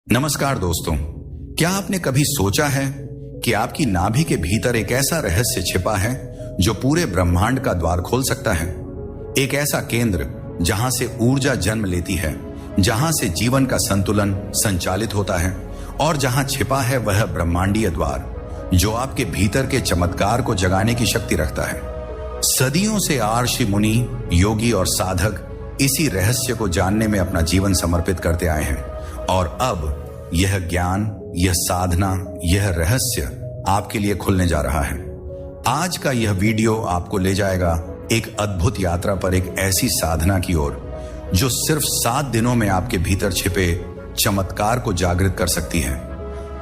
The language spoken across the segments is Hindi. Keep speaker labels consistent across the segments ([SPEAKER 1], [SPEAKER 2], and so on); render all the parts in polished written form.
[SPEAKER 1] नमस्कार दोस्तों, क्या आपने कभी सोचा है कि आपकी नाभि के भीतर एक ऐसा रहस्य छिपा है जो पूरे ब्रह्मांड का द्वार खोल सकता है। एक ऐसा केंद्र जहां से ऊर्जा जन्म लेती है, जहां से जीवन का संतुलन संचालित होता है और जहां छिपा है वह ब्रह्मांडीय द्वार जो आपके भीतर के चमत्कार को जगाने की शक्ति रखता है। सदियों से ऋषि मुनि, योगी और साधक इसी रहस्य को जानने में अपना जीवन समर्पित करते आए हैं और अब यह ज्ञान, यह साधना, यह रहस्य आपके लिए खुलने जा रहा है। आज का यह वीडियो आपको ले जाएगा एक अद्भुत यात्रा पर, एक ऐसी साधना की ओर जो सिर्फ 7 दिनों में आपके भीतर छिपे चमत्कार को जागृत कर सकती है।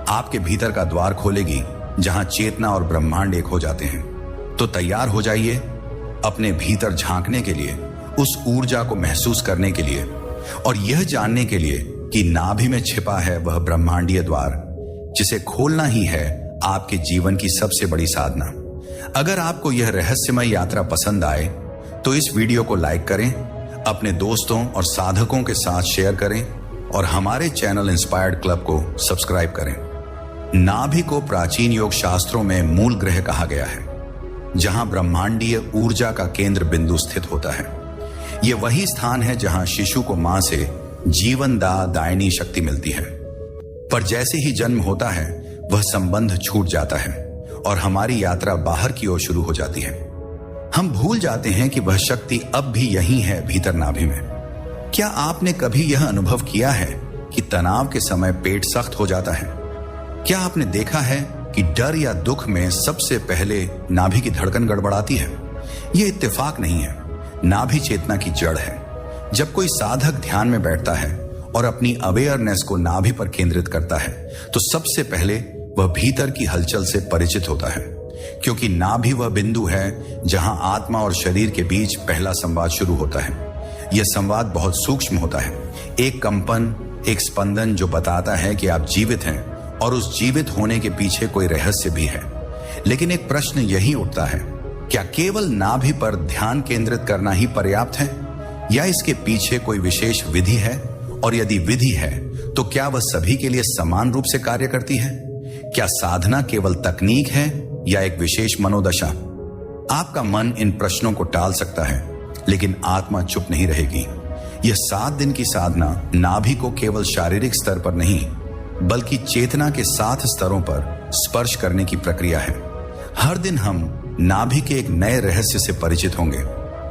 [SPEAKER 1] आपके भीतर का द्वार खोलेगी जहां चेतना और ब्रह्मांड एक हो जाते हैं। तो तैयार हो जाइए अपने भीतर झांकने के लिए, उस ऊर्जा को महसूस करने के लिए और यह जानने के लिए कि नाभि में छिपा है वह ब्रह्मांडीय द्वार जिसे खोलना ही है आपके जीवन की सबसे बड़ी साधना। अगर आपको यह रहस्यमय यात्रा पसंद आए तो इस वीडियो को लाइक करें, अपने दोस्तों और साधकों के साथ शेयर करें और हमारे चैनल इंस्पायर्ड क्लब को सब्सक्राइब करें। नाभि को प्राचीन योग शास्त्रों में मूल ग्रह कहा गया है, जहां ब्रह्मांडीय ऊर्जा का केंद्र बिंदु स्थित होता है। यह वही स्थान है जहां शिशु को मां से जीवन दायनी शक्ति मिलती है, पर जैसे ही जन्म होता है वह संबंध छूट जाता है और हमारी यात्रा बाहर की ओर शुरू हो जाती है। हम भूल जाते हैं कि वह शक्ति अब भी यहीं है, भीतर नाभि में। क्या आपने कभी यह अनुभव किया है कि तनाव के समय पेट सख्त हो जाता है? क्या आपने देखा है कि डर या दुख में सबसे पहले नाभि की धड़कन गड़बड़ाती है? यह इत्तेफाक नहीं है, नाभि चेतना की जड़ है। जब कोई साधक ध्यान में बैठता है और अपनी अवेयरनेस को नाभि पर केंद्रित करता है तो सबसे पहले वह भीतर की हलचल से परिचित होता है, क्योंकि नाभि वह बिंदु है जहां आत्मा और शरीर के बीच पहला संवाद शुरू होता है। यह संवाद बहुत सूक्ष्म होता है, एक कंपन, एक स्पंदन जो बताता है कि आप जीवित हैं और उस जीवित होने के पीछे कोई रहस्य भी है। लेकिन एक प्रश्न यही उठता है, क्या केवल नाभि पर ध्यान केंद्रित करना ही पर्याप्त है या इसके पीछे कोई विशेष विधि है? और यदि विधि है तो क्या वह सभी के लिए समान रूप से कार्य करती है? क्या साधना केवल तकनीक है या एक विशेष मनोदशा? आपका मन इन प्रश्नों को टाल सकता है, लेकिन आत्मा चुप नहीं रहेगी। यह 7 दिन की साधना नाभि को केवल शारीरिक स्तर पर नहीं बल्कि चेतना के 7 स्तरों पर स्पर्श करने की प्रक्रिया है। हर दिन हम नाभि के एक नए रहस्य से परिचित होंगे,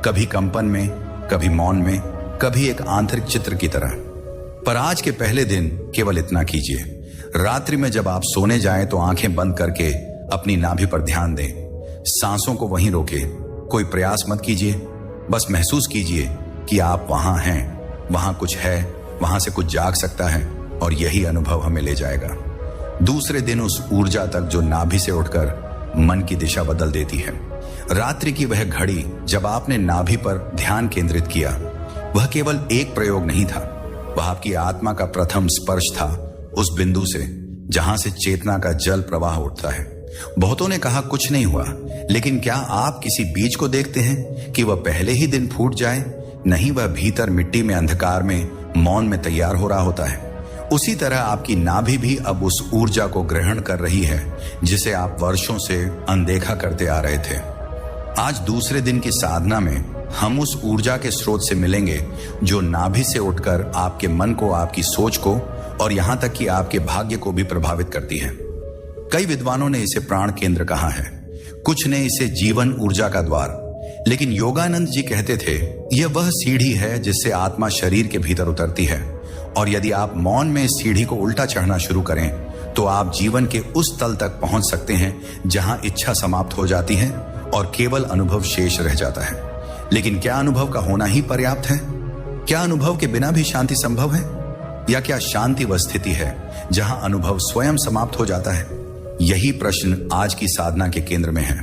[SPEAKER 1] कभी कंपन में, कभी मौन में, कभी एक आंतरिक चित्र की तरह। पर आज के पहले दिन केवल इतना कीजिए, रात्रि में जब आप सोने जाएं तो आंखें बंद करके अपनी नाभि पर ध्यान दें। सांसों को वहीं रोके, कोई प्रयास मत कीजिए, बस महसूस कीजिए कि आप वहां हैं, वहां कुछ है, वहां से कुछ जाग सकता है और यही अनुभव हमें ले जाएगा दूसरे दिन उस ऊर्जा तक जो नाभि से उठकर मन की दिशा बदल देती है। रात्रि की वह घड़ी जब आपने नाभि पर ध्यान केंद्रित किया, वह केवल एक प्रयोग नहीं था, वह आपकी आत्मा का प्रथम स्पर्श था उस बिंदु से जहां से चेतना का जल प्रवाह उठता है। बहुतों ने कहा कुछ नहीं हुआ, लेकिन क्या आप किसी बीज को देखते हैं कि वह पहले ही दिन फूट जाए? नहीं, वह भीतर मिट्टी में, अंधकार में, मौन में तैयार हो रहा होता है। उसी तरह आपकी नाभि भी अब उस ऊर्जा को ग्रहण कर रही है जिसे आप वर्षों से अनदेखा करते आ रहे थे। आज दूसरे दिन की साधना में हम उस ऊर्जा के स्रोत से मिलेंगे जो नाभि से उठकर आपके मन को, आपकी सोच को और यहां तक कि आपके भाग्य को भी प्रभावित करती है। कई विद्वानों ने इसे प्राण केंद्र कहा है, कुछ ने इसे जीवन ऊर्जा का द्वार, लेकिन योगानंद जी कहते थे यह वह सीढ़ी है जिससे आत्मा शरीर के भीतर उतरती है और यदि आप मौन में इस सीढ़ी को उल्टा चढ़ना शुरू करें तो आप जीवन के उस तल तक पहुंच सकते हैं जहां इच्छा समाप्त हो जाती है और केवल अनुभव शेष रह जाता है। लेकिन क्या अनुभव का होना ही पर्याप्त है? क्या अनुभव के बिना भी शांति संभव है? या क्या शांति वह स्थिति है जहां अनुभव स्वयं समाप्त हो जाता है? यही प्रश्न आज की साधना के केंद्र में है।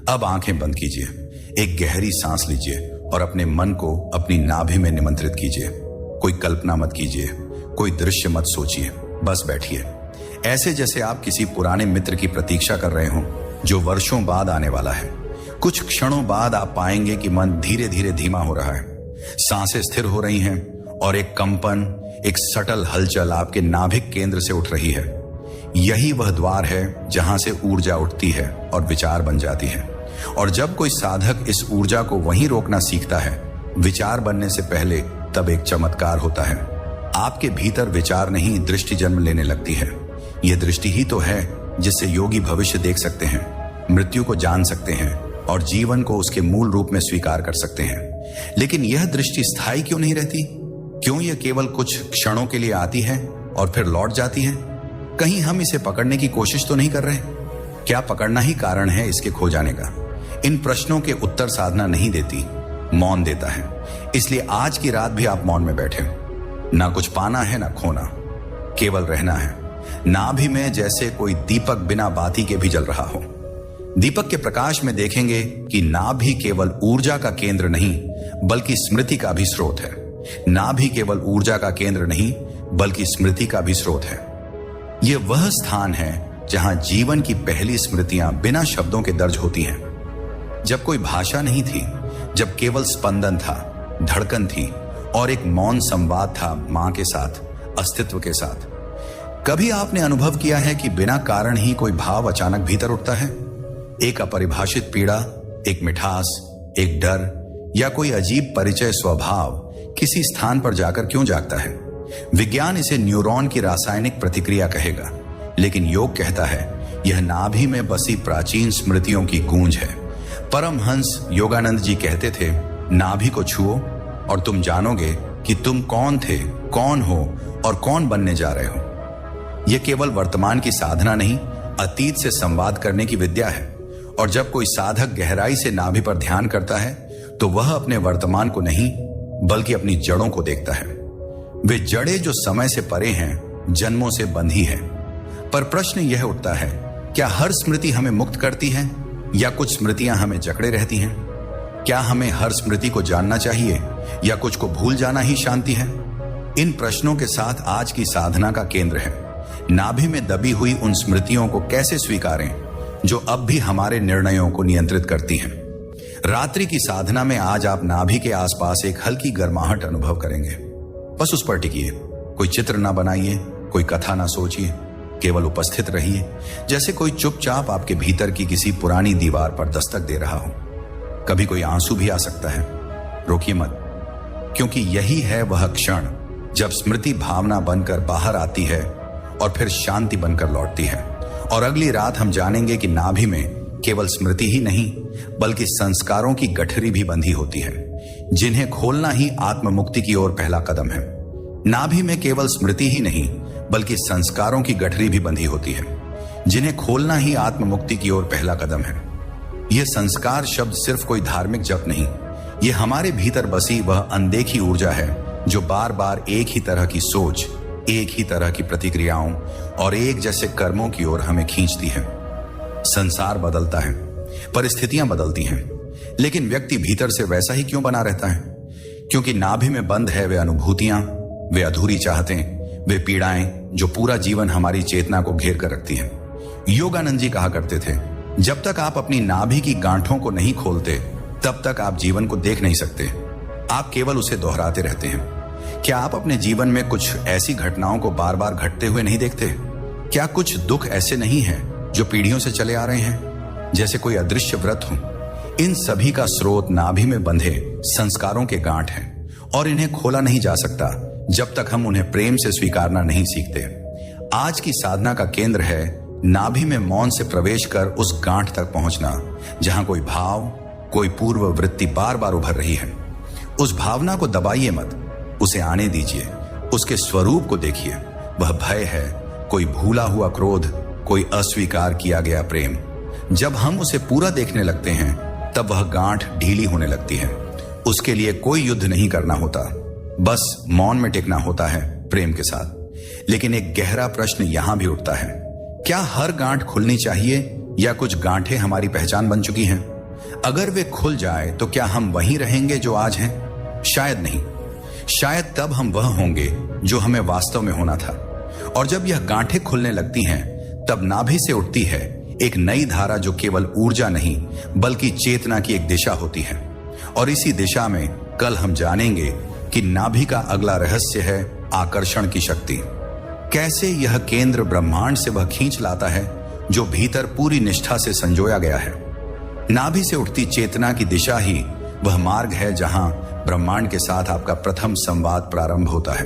[SPEAKER 1] अब आंखें बंद कीजिए, एक गहरी सांस लीजिए और अपने मन को अपनी नाभि में निमंत्रित कीजिए। कोई कल्पना मत कीजिए, कोई दृश्य मत सोचिए, बस बैठिए ऐसे जैसे आप किसी पुराने मित्र की प्रतीक्षा कर रहे हो जो वर्षों बाद आने वाला है। कुछ क्षणों बाद आप पाएंगे कि मन धीरे धीरे धीमा हो रहा है, सांसें स्थिर हो रही हैं और एक कंपन, एक सटल हलचल आपके नाभिक केंद्र से उठ रही है। यही वह द्वार है जहां से ऊर्जा उठती है और विचार बन जाती है। और जब कोई साधक इस ऊर्जा को वहीं रोकना सीखता है, विचार बनने से पहले, तब एक चमत्कार होता है। आपके भीतर विचार नहीं, दृष्टि जन्म लेने लगती है। यह दृष्टि ही तो है जिससे योगी भविष्य देख सकते हैं, मृत्यु को जान सकते हैं और जीवन को उसके मूल रूप में स्वीकार कर सकते हैं। लेकिन यह दृष्टि स्थायी क्यों नहीं रहती? क्यों यह केवल कुछ क्षणों के लिए आती है और फिर लौट जाती है? कहीं हम इसे पकड़ने की कोशिश तो नहीं कर रहे? क्या पकड़ना ही कारण है इसके खो जाने का? इन प्रश्नों के उत्तर साधना नहीं देती, मौन देता है। इसलिए आज की रात भी आप मौन में बैठे हो। ना कुछ पाना है ना खोना, केवल रहना है। नाभि में जैसे कोई दीपक बिना बाती के भी जल रहा हो। दीपक के प्रकाश में देखेंगे कि नाभि केवल ऊर्जा का केंद्र नहीं बल्कि स्मृति का भी स्रोत है। नाभि केवल ऊर्जा का केंद्र नहीं बल्कि स्मृति का भी स्रोत है। यह वह स्थान है जहां जीवन की पहली स्मृतियां बिना शब्दों के दर्ज होती हैं। जब कोई भाषा नहीं थी, जब केवल स्पंदन था, धड़कन थी और एक मौन संवाद था मां के साथ, अस्तित्व के साथ। कभी आपने अनुभव किया है कि बिना कारण ही कोई भाव अचानक भीतर उठता है? एक अपरिभाषित पीड़ा, एक मिठास, एक डर या कोई अजीब परिचय स्वभाव किसी स्थान पर जाकर क्यों जागता है? विज्ञान इसे न्यूरॉन की रासायनिक प्रतिक्रिया कहेगा, लेकिन योग कहता है यह नाभि में बसी प्राचीन स्मृतियों की गूंज है। परमहंस योगानंद जी कहते थे, नाभि को छुओ और तुम जानोगे कि तुम कौन थे, कौन हो और कौन बनने जा रहे हो। यह केवल वर्तमान की साधना नहीं, अतीत से संवाद करने की विद्या है। और जब कोई साधक गहराई से नाभि पर ध्यान करता है तो वह अपने वर्तमान को नहीं बल्कि अपनी जड़ों को देखता है। वे जड़ें जो समय से परे हैं, जन्मों से बंधी हैं। पर प्रश्न यह उठता है, क्या हर स्मृति हमें मुक्त करती है या कुछ स्मृतियां हमें जकड़े रहती हैं? क्या हमें हर स्मृति को जानना चाहिए या कुछ को भूल जाना ही शांति है? इन प्रश्नों के साथ आज की साधना का केंद्र है। नाभि में दबी हुई उन स्मृतियों को कैसे स्वीकारें जो अब भी हमारे निर्णयों को नियंत्रित करती हैं। रात्रि की साधना में आज आप नाभि के आसपास एक हल्की गर्माहट अनुभव करेंगे। बस उस पर टिकिए। कोई चित्र ना बनाइए, कोई कथा ना सोचिए, केवल उपस्थित रहिए, जैसे कोई चुपचाप आपके भीतर की किसी पुरानी दीवार पर दस्तक दे रहा हो। कभी कोई आंसू भी आ सकता है, रोकिए मत, क्योंकि यही है वह क्षण जब स्मृति भावना बनकर बाहर आती है और फिर शांति बनकर लौटती है। और अगली रात हम जानेंगे कि नाभि में केवल स्मृति ही नहीं बल्कि संस्कारों की गठरी भी बंधी होती है, जिन्हें खोलना ही आत्ममुक्ति की ओर पहला कदम है। नाभि में केवल स्मृति ही नहीं बल्कि संस्कारों की गठरी भी बंधी होती है, जिन्हें खोलना ही आत्ममुक्ति की ओर पहला कदम है। यह संस्कार शब्द सिर्फ कोई धार्मिक जप नहीं, यह हमारे भीतर बसी वह अनदेखी ऊर्जा है जो बार बार एक ही तरह की सोच, एक ही तरह की प्रतिक्रियाओं और एक जैसे कर्मों की ओर हमें खींचती है। संसार बदलता है, परिस्थितियां बदलती हैं, लेकिन व्यक्ति भीतर से वैसा ही क्यों बना रहता है? क्योंकि नाभि में बंद है वे अनुभूतियां, वे अधूरी चाहतें, वे पीड़ाएं जो पूरा जीवन हमारी चेतना को घेर कर रखती हैं। योगानंद जी कहा करते थे, जब तक आप अपनी नाभि की गांठों को नहीं खोलते तब तक आप जीवन को देख नहीं सकते। आप केवल उसे दोहराते रहते हैं। क्या आप अपने जीवन में कुछ ऐसी घटनाओं को बार बार घटते हुए नहीं देखते? क्या कुछ दुख ऐसे नहीं हैं जो पीढ़ियों से चले आ रहे हैं, जैसे कोई अदृश्य व्रत हो? इन सभी का स्रोत नाभि में बंधे संस्कारों के गांठ हैं और इन्हें खोला नहीं जा सकता जब तक हम उन्हें प्रेम से स्वीकारना नहीं सीखते। आज की साधना का केंद्र है नाभि में मौन से प्रवेश कर उस गांठ तक पहुंचना जहां कोई भाव, कोई पूर्व वृत्ति बार बार उभर रही है। उस भावना को दबाइए मत, उसे आने दीजिए, उसके स्वरूप को देखिए। वह भय है, कोई भूला हुआ क्रोध, कोई अस्वीकार किया गया प्रेम। जब हम उसे पूरा देखने लगते हैं तब वह गांठ ढीली होने लगती है। उसके लिए कोई युद्ध नहीं करना होता, बस मौन में टिकना होता है प्रेम के साथ। लेकिन एक गहरा प्रश्न यहां भी उठता है, क्या हर गांठ खुलनी चाहिए या कुछ गांठें हमारी पहचान बन चुकी हैं? अगर वे खुल जाए तो क्या हम वहीं रहेंगे जो आज हैं? शायद नहीं। शायद तब हम वह होंगे जो हमें वास्तव में होना था। और जब यह गांठें खुलने लगती हैं तब नाभि से उठती है एक नई धारा जो केवल ऊर्जा नहीं बल्कि चेतना की एक दिशा होती है। और इसी दिशा में कल हम जानेंगे कि नाभि का अगला रहस्य है आकर्षण की शक्ति। कैसे यह केंद्र ब्रह्मांड से वह खींच लाता है जो भीतर पूरी निष्ठा से संजोया गया है। नाभि से उठती चेतना की दिशा ही वह मार्ग है जहां ब्रह्मांड के साथ आपका प्रथम संवाद प्रारंभ होता है।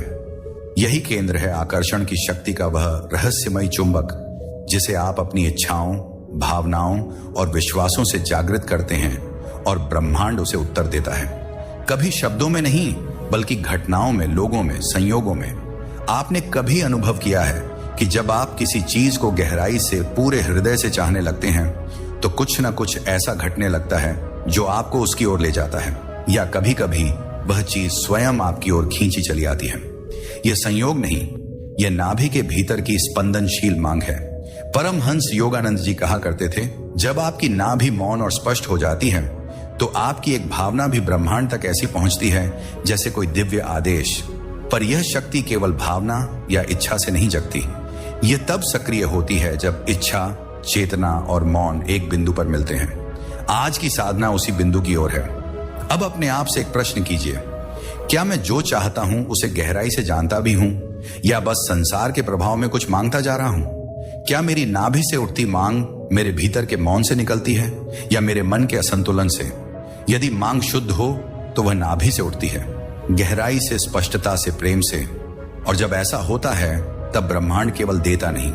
[SPEAKER 1] यही केंद्र है आकर्षण की शक्ति का वह रहस्यमय चुंबक जिसे आप अपनी इच्छाओं, भावनाओं और विश्वासों से जागृत करते हैं और ब्रह्मांड उसे उत्तर देता है। कभी शब्दों में नहीं बल्कि घटनाओं में, लोगों में, संयोगों में। आपने कभी अनुभव किया है कि जब आप किसी चीज को गहराई से, पूरे हृदय से चाहने लगते हैं तो कुछ न कुछ ऐसा घटने लगता है जो आपको उसकी ओर ले जाता है, या कभी कभी वह चीज स्वयं आपकी ओर खींची चली आती है। यह संयोग नहीं, यह नाभि के भीतर की स्पंदनशील मांग है। परमहंस योगानंद जी कहा करते थे, जब आपकी नाभि मौन और स्पष्ट हो जाती है तो आपकी एक भावना भी ब्रह्मांड तक ऐसी पहुंचती है जैसे कोई दिव्य आदेश। पर यह शक्ति केवल भावना या इच्छा से नहीं जगती। यह तब सक्रिय होती है जब इच्छा, चेतना और मौन एक बिंदु पर मिलते हैं। आज की साधना उसी बिंदु की ओर है। अब अपने आप से एक प्रश्न कीजिए, क्या मैं जो चाहता हूं उसे गहराई से जानता भी हूं, या बस संसार के प्रभाव में कुछ मांगता जा रहा हूं? क्या मेरी नाभि से उठती मांग मेरे भीतर के मौन से निकलती है या मेरे मन के असंतुलन से? यदि मांग शुद्ध हो तो वह नाभि से उठती है, गहराई से, स्पष्टता से, प्रेम से। और जब ऐसा होता है तब ब्रह्मांड केवल देता नहीं,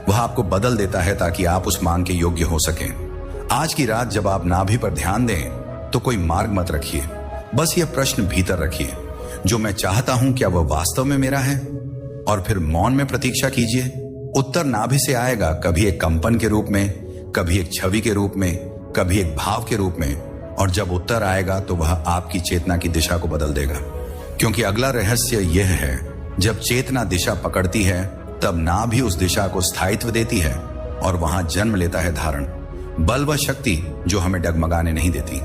[SPEAKER 1] वह आपको बदल देता है ताकि आप उस मांग के योग्य हो सकें। आज की रात जब आप नाभि पर ध्यान दें तो कोई मार्ग मत रखिए, बस यह प्रश्न भीतर रखिए, जो मैं चाहता हूं क्या वह वास्तव में मेरा है? और फिर मौन में प्रतीक्षा कीजिए। उत्तर नाभि से आएगा, कभी एक कंपन के रूप में, कभी एक छवि के रूप में, कभी एक भाव के रूप में। और जब उत्तर आएगा तो वह आपकी चेतना की दिशा को बदल देगा। क्योंकि अगला रहस्य यह है, जब चेतना दिशा पकड़ती है तब नाभि उस दिशा को स्थायित्व देती है और वहां जन्म लेता है धारण, बल व शक्ति जो हमें डगमगाने नहीं देती।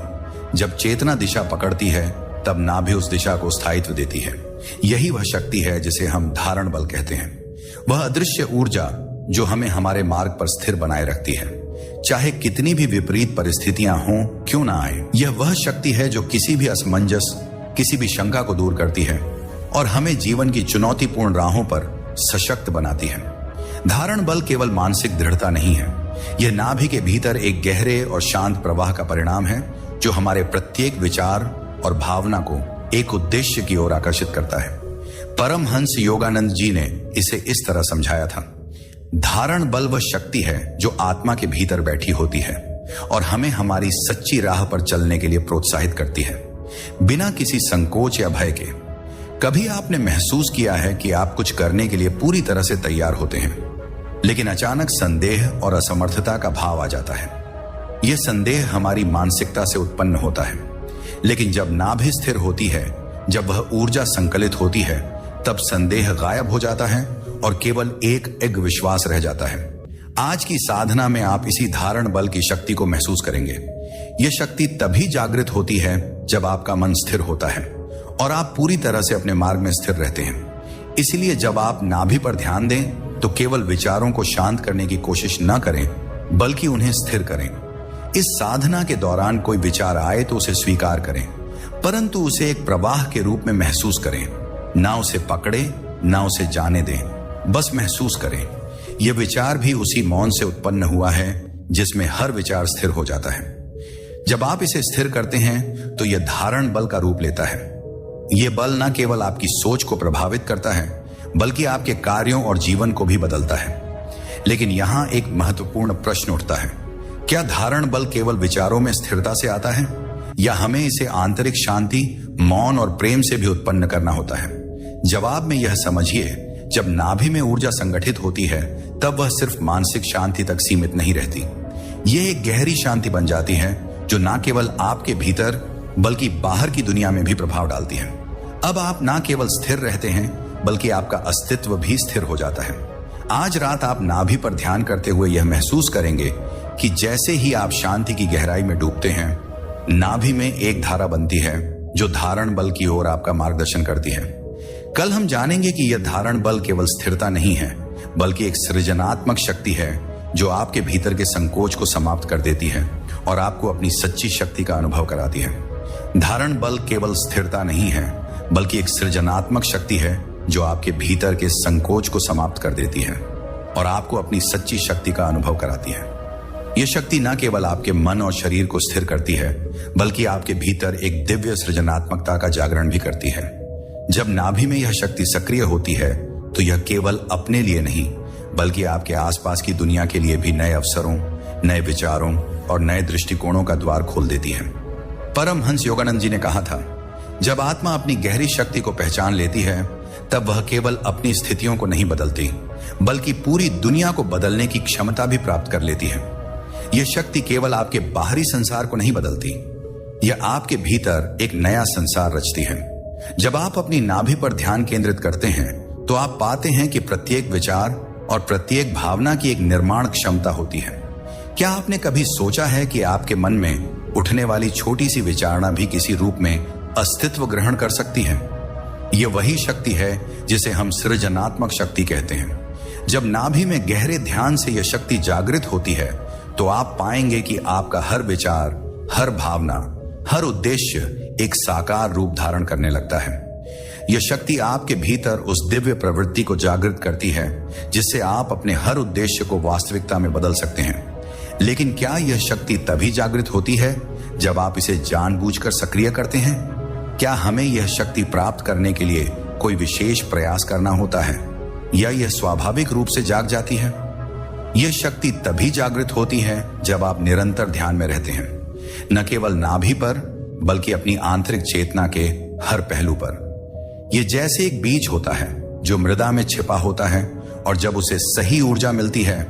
[SPEAKER 1] जब चेतना दिशा पकड़ती है तब नाभि उस दिशा को स्थायित्व देती है। यही वह शक्ति है जिसे हम धारण बल कहते हैं। वह अदृश्य ऊर्जा जो हमें हमारे मार्ग पर स्थिर बनाए रखती है, चाहे कितनी भी विपरीत परिस्थितियां हों क्यों ना आए। यह वह शक्ति है जो किसी भी असमंजस, किसी भी शंका को दूर करती है और हमें जीवन की चुनौतीपूर्ण राहों पर सशक्त बनाती है। धारण बल केवल मानसिक दृढ़ता नहीं है, यह नाभि के भीतर एक गहरे और शांत प्रवाह का परिणाम है जो हमारे प्रत्येक विचार और भावना को एक उद्देश्य की ओर आकर्षित करता है। परमहंस योगानंद जी ने इसे इस तरह समझाया था, धारण बल वह शक्ति है जो आत्मा के भीतर बैठी होती है और हमें हमारी सच्ची राह पर चलने के लिए प्रोत्साहित करती है, बिना किसी संकोच या भय के। कभी आपने महसूस किया है कि आप कुछ करने के लिए पूरी तरह से तैयार होते हैं, लेकिन अचानक संदेह और असमर्थता का भाव आ जाता है। यह संदेह हमारी मानसिकता से उत्पन्न होता है, लेकिन जब नाभि स्थिर होती है, जब वह ऊर्जा संकलित होती है, तब संदेह गायब हो जाता है और केवल एक विश्वास रह जाता है। आज की साधना में आप इसी धारण बल की शक्ति को महसूस करेंगे। यह शक्ति तभी जागृत होती है जब आपका मन स्थिर होता है और आप पूरी तरह से अपने मार्ग में स्थिर रहते हैं। इसलिए जब आप नाभि पर ध्यान दें तो केवल विचारों को शांत करने की कोशिश न करें, बल्कि उन्हें स्थिर करें। इस साधना के दौरान कोई विचार आए तो उसे स्वीकार करें, परंतु उसे एक प्रवाह के रूप में महसूस करें। ना उसे पकड़े, ना उसे जाने दें, बस महसूस करें। यह विचार भी उसी मौन से उत्पन्न हुआ है जिसमें हर विचार स्थिर हो जाता है। जब आप इसे स्थिर करते हैं तो यह धारण बल का रूप लेता है। यह बल न केवल आपकी सोच को प्रभावित करता है, बल्कि आपके कार्यों और जीवन को भी बदलता है। लेकिन यहां एक महत्वपूर्ण प्रश्न उठता है, क्या धारण बल केवल विचारों में स्थिरता से आता है, या हमें इसे आंतरिक शांति, मौन और प्रेम से भी उत्पन्न करना होता है? जवाब में यह समझिए, जब नाभि में ऊर्जा संगठित होती है तब वह सिर्फ मानसिक शांति तक सीमित नहीं रहती। यह एक गहरी शांति बन जाती है जो न केवल आपके भीतर बल्कि बाहर की दुनिया में भी प्रभाव डालती है। अब आप न केवल स्थिर रहते हैं बल्कि आपका अस्तित्व भी स्थिर हो जाता है। आज रात आप नाभि पर ध्यान करते हुए यह महसूस करेंगे कि जैसे ही आप शांति की गहराई में डूबते हैं, नाभि में एक धारा बनती है जो धारण बल की ओर आपका मार्गदर्शन करती है। कल हम जानेंगे कि यह धारण बल केवल स्थिरता नहीं है, बल्कि एक सृजनात्मक शक्ति है जो आपके भीतर के संकोच को समाप्त कर देती है और आपको अपनी सच्ची शक्ति का अनुभव कराती है। धारण बल केवल स्थिरता नहीं है, बल्कि एक सृजनात्मक शक्ति है जो आपके भीतर के संकोच को समाप्त कर देती है और आपको अपनी सच्ची शक्ति का अनुभव कराती है। यह शक्ति न केवल आपके मन और शरीर को स्थिर करती है, बल्कि आपके भीतर एक दिव्य सृजनात्मकता का जागरण भी करती है। जब नाभि में यह शक्ति सक्रिय होती है तो यह केवल अपने लिए नहीं, बल्कि आपके आसपास की दुनिया के लिए भी नए अवसरों, नए विचारों और नए दृष्टिकोणों का द्वार खोल देती है। परमहंस योगानंद जी ने कहा था, जब आत्मा अपनी गहरी शक्ति को पहचान लेती है, तब वह केवल अपनी स्थितियों को नहीं बदलती, बल्कि पूरी दुनिया को बदलने की क्षमता भी प्राप्त कर लेती है। यह शक्ति केवल आपके बाहरी संसार को नहीं बदलती, यह आपके भीतर एक नया संसार रचती है। जब आप अपनी नाभि पर ध्यान केंद्रित करते हैं, तो आप पाते हैं कि प्रत्येक विचार और प्रत्येक भावना की एक निर्माण क्षमता होती है। क्या आपने कभी सोचा है कि आपके मन में उठने वाली छोटी सी विचारणा भी किसी रूप में अस्तित्व ग्रहण कर सकती है? यह वही शक्ति है जिसे हम सृजनात्मक शक्ति कहते हैं। जब नाभि में गहरे ध्यान से यह शक्ति जागृत होती है, तो आप पाएंगे कि आपका हर विचार, हर भावना, हर उद्देश्य एक साकार रूप धारण करने लगता है। यह शक्ति आपके भीतर उस दिव्य प्रवृत्ति को जागृत करती है, जिससे आप अपने हर उद्देश्य को वास्तविकता में बदल सकते हैं। लेकिन क्या यह शक्ति तभी जागृत होती है जब आप इसे जानबूझकर सक्रिय करते हैं? क्या हमें यह शक्ति प्राप्त करने के लिए कोई विशेष प्रयास करना होता है, या यह स्वाभाविक रूप से जाग जाती है? यह शक्ति तभी जागृत होती है जब आप निरंतर ध्यान में रहते हैं, न केवल नाभि पर, बल्कि अपनी आंतरिक चेतना के हर पहलू पर। यह जैसे एक बीज होता है जो मृदा में छिपा होता है, और जब उसे सही ऊर्जा मिलती है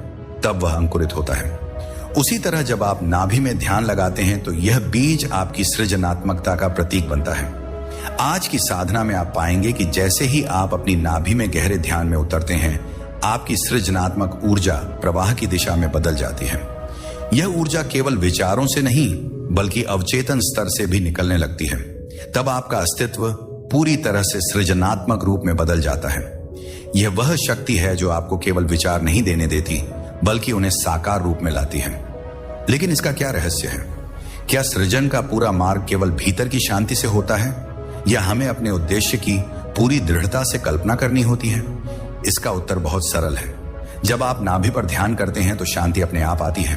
[SPEAKER 1] तब वह अंकुरित होता है। उसी तरह जब आप नाभि में ध्यान लगाते हैं, तो यह बीज आपकी सृजनात्मकता का प्रतीक बनता है। आज की साधना में आप पाएंगे कि जैसे ही आप अपनी नाभि में गहरे ध्यान में उतरते हैं, आपकी सृजनात्मक ऊर्जा प्रवाह की दिशा में बदल जाती है। यह ऊर्जा केवल विचारों से नहीं, बल्कि अवचेतन स्तर से भी निकलने लगती है। तब आपका अस्तित्व पूरी तरह से सृजनात्मक रूप में बदल जाता है। यह वह शक्ति है जो आपको केवल विचार नहीं देने देती, बल्कि उन्हें साकार रूप में लाती है। लेकिन इसका क्या रहस्य है? क्या सृजन का पूरा मार्ग केवल भीतर की शांति से होता है, या हमें अपने उद्देश्य की पूरी दृढ़ता से कल्पना करनी होती है? इसका उत्तर बहुत सरल है। जब आप नाभि पर ध्यान करते हैं तो शांति अपने आप आती है,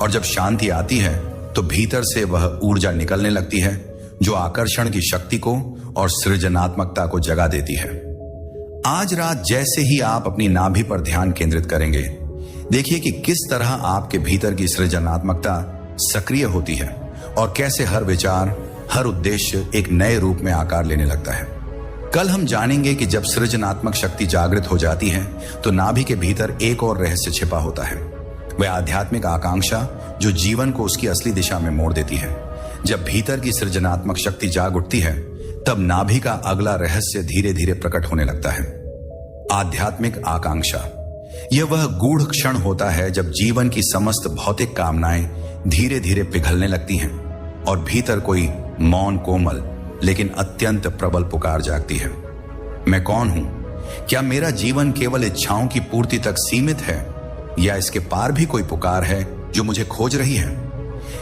[SPEAKER 1] और जब शांति आती है तो भीतर से वह ऊर्जा निकलने लगती है जो आकर्षण की शक्ति को और सृजनात्मकता को जगा देती है। आज रात जैसे ही आप अपनी नाभि पर ध्यान केंद्रित करेंगे, देखिए कि किस तरह आपके भीतर की सृजनात्मकता सक्रिय होती है और कैसे हर विचार, हर उद्देश्य एक नए रूप में आकार लेने लगता है। कल हम जानेंगे कि जब सृजनात्मक शक्ति जागृत हो जाती है, तो नाभि के भीतर एक और रहस्य छिपा होता है, वह आध्यात्मिक आकांक्षा जो जीवन को उसकी असली दिशा में मोड़ देती है। जब भीतर की सृजनात्मक शक्ति जाग उठती है, तब नाभि का अगला रहस्य धीरे धीरे प्रकट होने लगता है। आध्यात्मिक आकांक्षा, यह वह गूढ़ क्षण होता है जब जीवन की समस्त भौतिक कामनाएं धीरे धीरे पिघलने लगती हैं और भीतर कोई मौन, कोमल लेकिन अत्यंत प्रबल पुकार जागती है। मैं कौन हूं? क्या मेरा जीवन केवल इच्छाओं की पूर्ति तक सीमित है, या इसके पार भी कोई पुकार है जो मुझे खोज रही है?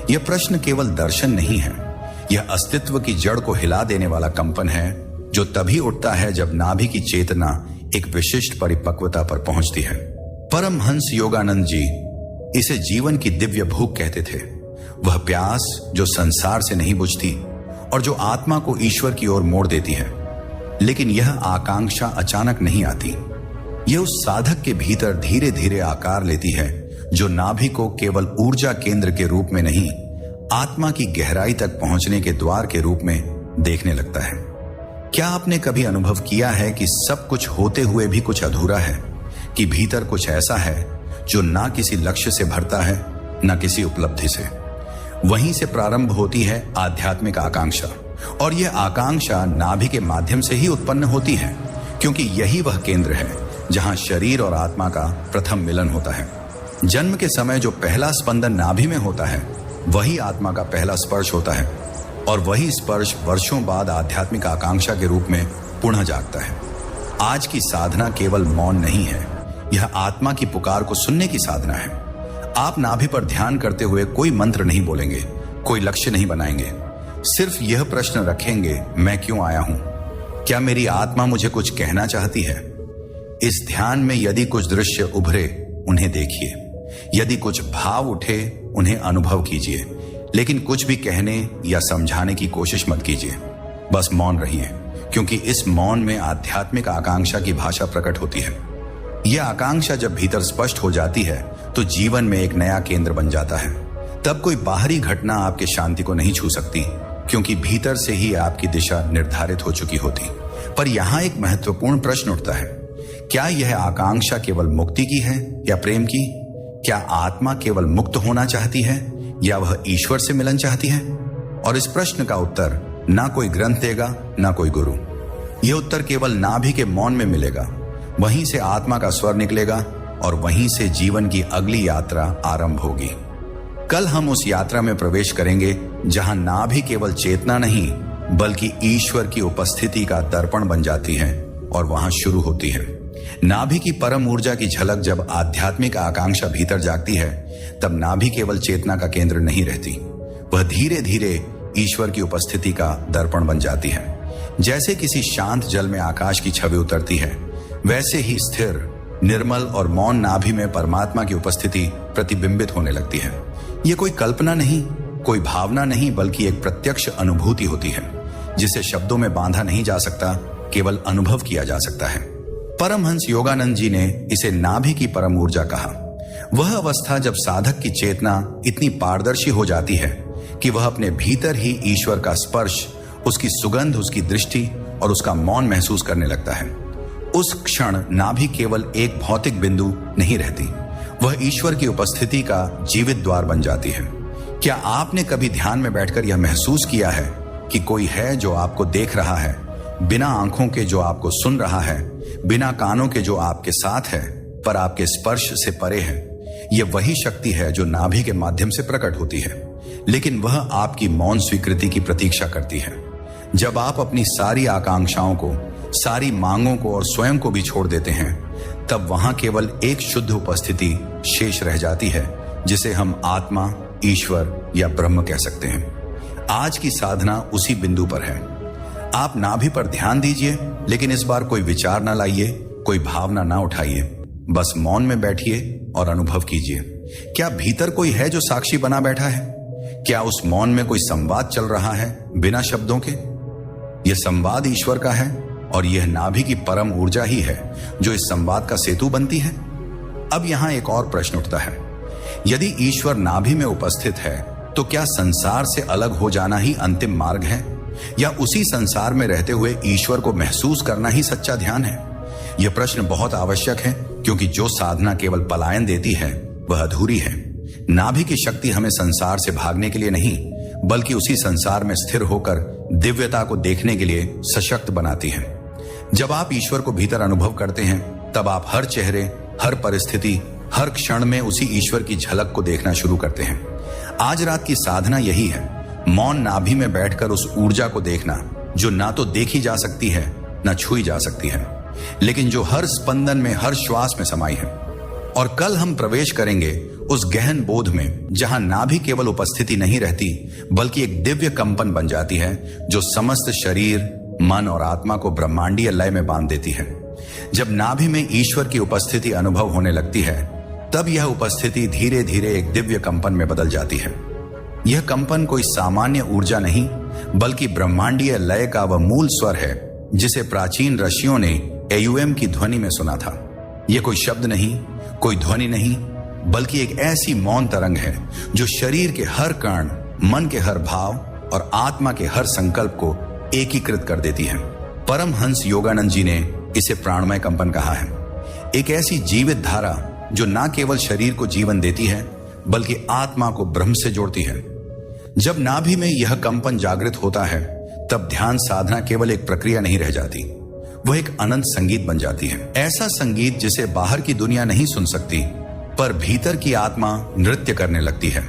[SPEAKER 1] यह प्रश्न केवल दर्शन नहीं है, यह अस्तित्व की जड़ को हिला देने वाला कंपन है, जो तभी उठता है जब नाभि की चेतना एक विशिष्ट परिपक्वता पर पहुंचती है। परमहंस योगानंद जी इसे जीवन की दिव्य भूख कहते थे, वह प्यास जो संसार से नहीं बुझती और जो आत्मा को ईश्वर की ओर मोड़ देती है। लेकिन यह आकांक्षा अचानक नहीं आती, यह उस साधक के भीतर धीरे धीरे आकार लेती है, जो नाभि को केवल ऊर्जा केंद्र के रूप में नहीं, आत्मा की गहराई तक पहुंचने के द्वार के रूप में देखने लगता है। क्या आपने कभी अनुभव किया है कि सब कुछ होते हुए भी कुछ अधूरा है, कि भीतर कुछ ऐसा है जो ना किसी लक्ष्य से भरता है, ना किसी उपलब्धि से? वहीं से प्रारंभ होती है आध्यात्मिक आकांक्षा, और यह आकांक्षा नाभि के माध्यम से ही उत्पन्न होती है, क्योंकि यही वह केंद्र है जहां शरीर और आत्मा का प्रथम मिलन होता है। जन्म के समय जो पहला स्पंदन नाभि में होता है, वही आत्मा का पहला स्पर्श होता है, और वही स्पर्श वर्षों बाद आध्यात्मिक आकांक्षा के रूप में पुनः जागता है। आज की साधना केवल मौन नहीं है, यह आत्मा की पुकार को सुनने की साधना है। आप नाभि पर ध्यान करते हुए कोई मंत्र नहीं बोलेंगे, कोई लक्ष्य नहीं बनाएंगे, सिर्फ यह प्रश्न रखेंगे, मैं क्यों आया हूं? क्या मेरी आत्मा मुझे कुछ कहना चाहती है? इस ध्यान में यदि कुछ दृश्य उभरे उन्हें देखिए, यदि कुछ भाव उठे उन्हें अनुभव कीजिए, लेकिन कुछ भी कहने या समझाने की कोशिश मत कीजिए। बस मौन रहिए, क्योंकि इस मौन में आध्यात्मिक आकांक्षा की भाषा प्रकट होती है। यह आकांक्षा जब भीतर स्पष्ट हो जाती है तो जीवन में एक नया केंद्र बन जाता है। तब कोई बाहरी घटना आपके शांति को नहीं छू सकती, क्योंकि भीतर से ही आपकी दिशा निर्धारित हो चुकी होती। पर यहां एक महत्वपूर्ण प्रश्न उठता है, क्या यह आकांक्षा केवल मुक्ति की है या प्रेम की? क्या आत्मा केवल मुक्त होना चाहती है या वह ईश्वर से मिलन चाहती है? और इस प्रश्न का उत्तर ना कोई ग्रंथ देगा, ना कोई गुरु। यह उत्तर केवल नाभि के मौन में मिलेगा। वहीं से आत्मा का स्वर निकलेगा और वहीं से जीवन की अगली यात्रा आरंभ होगी। कल हम उस यात्रा में प्रवेश करेंगे जहां नाभि केवल चेतना नहीं बल्कि ईश्वर की उपस्थिति का दर्पण बन जाती है और वहां शुरू होती है। नाभि की परम ऊर्जा की झलक जब आध्यात्मिक आकांक्षा भीतर जागती है, तब नाभि केवल चेतना का केंद्र नहीं रहती, वह धीरे धीरे ईश्वर की उपस्थिति का दर्पण बन जाती है। जैसे किसी शांत जल में आकाश की छवि उतरती है, वैसे ही स्थिर, निर्मल और मौन नाभि में परमात्मा की उपस्थिति प्रतिबिंबित होने लगती है। यह कोई कल्पना नहीं, कोई भावना नहीं, बल्कि एक प्रत्यक्ष अनुभूति होती है, जिसे शब्दों में बांधा नहीं जा सकता, केवल अनुभव किया जा सकता है। परमहंस योगानंद जी ने इसे नाभि की परम ऊर्जा कहा। वह अवस्था जब साधक की चेतना इतनी पारदर्शी हो जाती है कि वह अपने भीतर ही ईश्वर का स्पर्श, उसकी सुगंध, उसकी दृष्टि और उसका मौन महसूस करने लगता है। उस क्षण नाभि केवल एक भौतिक बिंदु नहीं रहती, वह ईश्वर की उपस्थिति का जीवित द्वार बन जाती है। क्या आपने कभी ध्यान में बैठकर यह महसूस किया है कि कोई है जो आपको देख रहा है, बिना आंखों के जो आपको सुन रहा है, बिना कानों के जो आपके साथ है, पर आपके स्पर्श से परे है? यह वही शक्ति है जो नाभि के माध्यम से प्रकट होती है, लेकिन वह आपकी मौन स्वीकृति की प्रतीक्षा करती है। जब आप अपनी सारी आकांक्षाओं को, सारी मांगों को और स्वयं को भी छोड़ देते हैं, तब वहां केवल एक शुद्ध उपस्थिति शेष रह जाती है, जिसे हम आत्मा, ईश्वर या ब्रह्म कह सकते हैं। आज की साधना उसी बिंदु पर है। आप नाभि पर ध्यान दीजिए, लेकिन इस बार कोई विचार ना लाइए, कोई भावना ना उठाइए। बस मौन में बैठिए और अनुभव कीजिए। क्या भीतर कोई है जो साक्षी बना बैठा है? क्या उस मौन में कोई संवाद चल रहा है बिना शब्दों के? यह संवाद ईश्वर का है और यह नाभि की परम ऊर्जा ही है जो इस संवाद का सेतु बनती है। अब यहां एक और प्रश्न उठता है, यदि ईश्वर नाभि में उपस्थित है तो क्या संसार से अलग हो जाना ही अंतिम मार्ग है, या उसी संसार में रहते हुए ईश्वर को महसूस करना ही सच्चा ध्यान है? यह प्रश्न बहुत आवश्यक है, क्योंकि जो साधना केवल पलायन देती है वह अधूरी है। नाभि की शक्ति हमें संसार से भागने के लिए नहीं, बल्कि उसी संसार में स्थिर होकर दिव्यता को देखने के लिए सशक्त बनाती है। जब आप ईश्वर को भीतर अनुभव करते हैं, तब आप हर चेहरे, हर परिस्थिति, हर क्षण में उसी ईश्वर की झलक को देखना शुरू करते हैं। आज रात की साधना यही है, मौन नाभि में बैठकर उस ऊर्जा को देखना जो ना तो देखी जा सकती है, ना छुई जा सकती है, लेकिन जो हर स्पंदन में, हर श्वास में समाई है। और कल हम प्रवेश करेंगे उस गहन बोध में जहां नाभि केवल उपस्थिति नहीं रहती, बल्कि एक दिव्य कंपन बन जाती है जो समस्त शरीर, मन और आत्मा को ब्रह्मांडीय लय में बांध देती है। जब नाभि में ईश्वर की उपस्थिति अनुभव होने लगती है, तब यह उपस्थिति धीरे धीरे एक दिव्य कंपन में बदल जाती है। यह कंपन कोई सामान्य ऊर्जा नहीं, बल्कि ब्रह्मांडीय लय का वह मूल स्वर है जिसे प्राचीन ऋषियों ने एयुएम की ध्वनि में सुना था। यह कोई शब्द नहीं, कोई ध्वनि नहीं, बल्कि एक ऐसी मौन तरंग है जो शरीर के हर कण, मन के हर भाव और आत्मा के हर संकल्प को एकीकृत कर देती है। परमहंस योगानंद जी ने इसे प्राणमय कंपन कहा है। एक ऐसी जीवित धारा जो न केवल शरीर को जीवन देती है, बल्कि आत्मा को ब्रह्म से जोड़ती है। जब नाभि में यह कंपन जागृत होता है, तब ध्यान साधना केवल एक प्रक्रिया नहीं रह जाती, वह एक अनंत संगीत बन जाती है। ऐसा संगीत जिसे बाहर की दुनिया नहीं सुन सकती, पर भीतर की आत्मा नृत्य करने लगती है।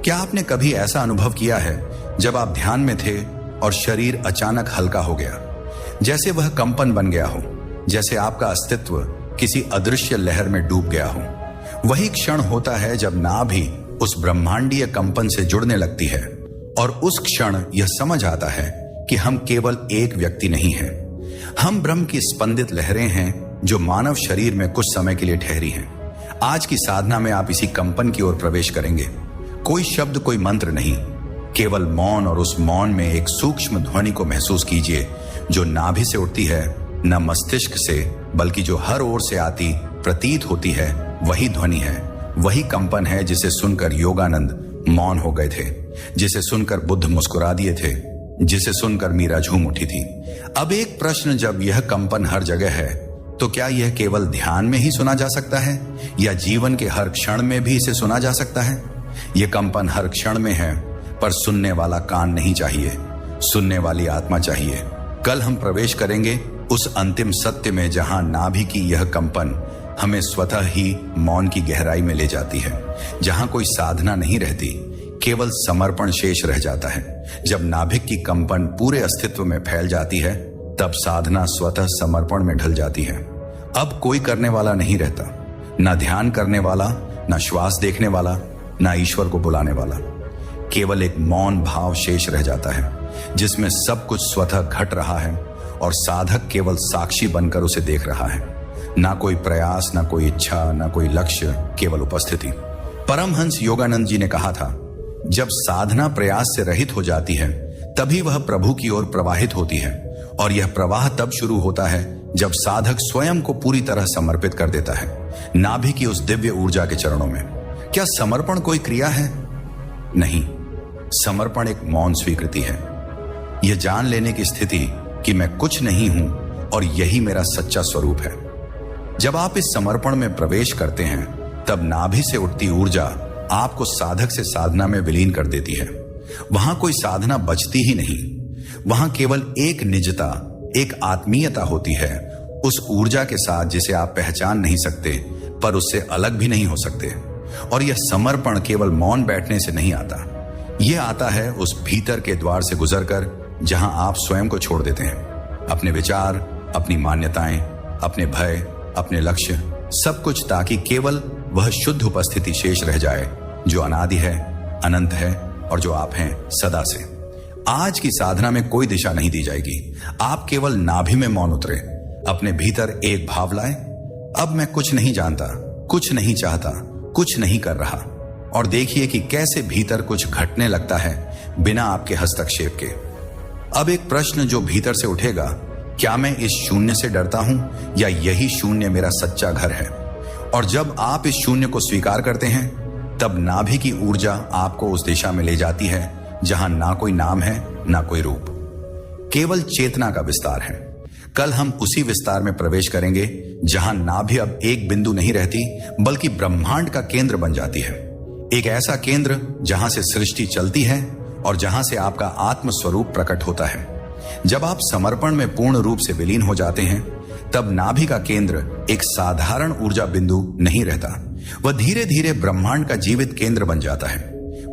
[SPEAKER 1] क्या आपने कभी ऐसा अनुभव किया है जब आप ध्यान में थे और शरीर अचानक हल्का हो गया, जैसे वह कंपन बन गया हो, जैसे आपका अस्तित्व किसी अदृश्य लहर में डूब गया हो? वही क्षण होता है जब नाभि उस ब्रह्मांडीय कंपन से जुड़ने लगती है, और उस क्षण यह समझ आता है कि हम केवल एक व्यक्ति नहीं हैं, हम ब्रह्म की स्पंदित लहरें हैं जो मानव शरीर में कुछ समय के लिए ठहरी हैं। आज की साधना में आप इसी कंपन की ओर प्रवेश करेंगे। कोई शब्द, कोई मंत्र नहीं, केवल मौन, और उस मौन में एक सूक्ष्म ध्वनि को महसूस कीजिए जो नाभि से उठती है, न मस्तिष्क से, बल्कि जो हर ओर से आती प्रतीत होती है वही ध्वनि है, वही कंपन है जिसे सुनकर योगानंद मौन हो गए थे, जिसे सुनकर बुद्ध मुस्कुरा दिए थे, जिसे सुनकर मीरा झूम उठी थी। अब एक प्रश्न, जब यह कंपन हर जगह है तो क्या यह केवल ध्यान में ही सुना जा सकता है या जीवन के हर क्षण में भी इसे सुना जा सकता है? यह कंपन हर क्षण में है, पर सुनने वाला कान नहीं चाहिए, सुनने वाली आत्मा चाहिए। कल हम प्रवेश करेंगे उस अंतिम सत्य में जहां नाभि की यह कंपन हमें स्वतः ही मौन की गहराई में ले जाती है, जहां कोई साधना नहीं रहती, केवल समर्पण शेष रह जाता है। जब नाभिक की कंपन पूरे अस्तित्व में फैल जाती है, तब साधना स्वतः समर्पण में ढल जाती है। अब कोई करने वाला नहीं रहता, ना ध्यान करने वाला, ना श्वास देखने वाला, ना ईश्वर को बुलाने वाला। केवल एक मौन भाव शेष रह जाता है जिसमें सब कुछ स्वतः घट रहा है और साधक केवल साक्षी बनकर उसे देख रहा है। ना कोई प्रयास, ना कोई इच्छा, ना कोई लक्ष्य, केवल उपस्थिति। परमहंस योगानंद जी ने कहा था, जब साधना प्रयास से रहित हो जाती है तभी वह प्रभु की ओर प्रवाहित होती है, और यह प्रवाह तब शुरू होता है जब साधक स्वयं को पूरी तरह समर्पित कर देता है नाभि की उस दिव्य ऊर्जा के चरणों में। क्या समर्पण कोई क्रिया है? नहीं, समर्पण एक मौन स्वीकृति है। यह जान लेने की स्थिति कि मैं कुछ नहीं हूं और यही मेरा सच्चा स्वरूप है। जब आप इस समर्पण में प्रवेश करते हैं, तब नाभि से उठती ऊर्जा आपको साधक से साधना में विलीन कर देती है। वहां कोई साधना बचती ही नहीं, वहां केवल एक निजता, एक आत्मीयता होती है उस ऊर्जा के साथ जिसे आप पहचान नहीं सकते, पर उससे अलग भी नहीं हो सकते। और यह समर्पण केवल मौन बैठने से नहीं आता, यह आता है उस भीतर के द्वार से गुजरकर जहां आप स्वयं को छोड़ देते हैं, अपने विचार, अपनी मान्यताएं, अपने भय, अपने लक्ष्य, सब कुछ, ताकि केवल वह शुद्ध उपस्थिति शेष रह जाए जो अनादि है, अनंत है और जो आप हैं सदा से। आज की साधना में कोई दिशा नहीं दी जाएगी, आप केवल नाभि में मौन उतरे, अपने भीतर एक भाव लाए, अब मैं कुछ नहीं जानता, कुछ नहीं चाहता, कुछ नहीं कर रहा, और देखिए कि कैसे भीतर कुछ घटने लगता है बिना आपके हस्तक्षेप के। अब एक प्रश्न जो भीतर से उठेगा, क्या मैं इस शून्य से डरता हूं या यही शून्य मेरा सच्चा घर है? और जब आप इस शून्य को स्वीकार करते हैं, तब नाभि की ऊर्जा आपको उस दिशा में ले जाती है जहां ना कोई नाम है, ना कोई रूप, केवल चेतना का विस्तार है। कल हम उसी विस्तार में प्रवेश करेंगे जहां नाभि अब एक बिंदु नहीं रहती, बल्कि ब्रह्मांड का केंद्र बन जाती है। एक ऐसा केंद्र जहां से सृष्टि चलती है और जहां से आपका आत्म स्वरूप प्रकट होता है। जब आप समर्पण में पूर्ण रूप से विलीन हो जाते हैं, तब नाभि का केंद्र एक साधारण ऊर्जा बिंदु नहीं रहता, वह धीरे धीरे ब्रह्मांड का जीवित केंद्र बन जाता है।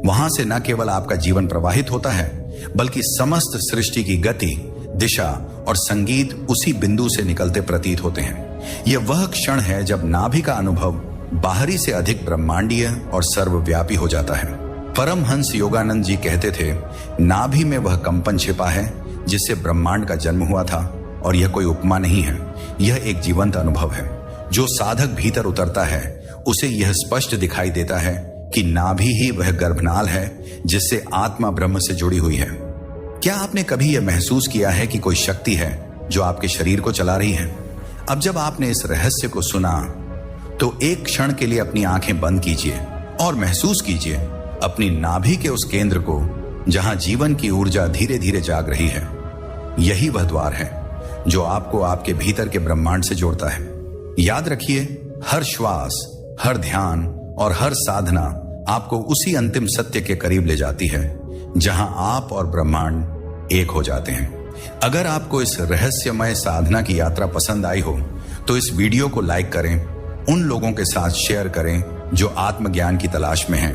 [SPEAKER 1] वहां से न केवल आपका जीवन प्रवाहित होता है, बल्कि समस्त सृष्टि की गति, दिशा और संगीत उसी बिंदु से निकलते प्रतीत होते हैं। यह वह क्षण है जब नाभि का अनुभव बाहरी से अधिक ब्रह्मांडीय और सर्वव्यापी हो जाता है। परमहंस योगानंद जी कहते थे, नाभि में वह कंपन छिपा है जिससे ब्रह्मांड का जन्म हुआ था, और यह कोई उपमा नहीं है, यह एक जीवंत अनुभव है। जो साधक भीतर उतरता है उसे यह स्पष्ट दिखाई देता है कि नाभि ही वह गर्भनाल है जिससे आत्मा ब्रह्म से जुड़ी हुई है। क्या आपने कभी यह महसूस किया है कि कोई शक्ति है जो आपके शरीर को चला रही है? अब जब आपने इस रहस्य को सुना, तो एक क्षण के लिए अपनी आंखें बंद कीजिए और महसूस कीजिए अपनी नाभि के उस केंद्र को जहां जीवन की ऊर्जा धीरे धीरे जाग रही है। यही वह द्वार है जो आपको आपके भीतर के ब्रह्मांड से जोड़ता है। याद रखिए, हर श्वास, हर ध्यान और हर साधना आपको उसी अंतिम सत्य के करीब ले जाती है जहां आप और ब्रह्मांड एक हो जाते हैं। अगर आपको इस रहस्यमय साधना की यात्रा पसंद आई हो, तो इस वीडियो को लाइक करें, उन लोगों के साथ शेयर करें जो आत्मज्ञान की तलाश में हैं।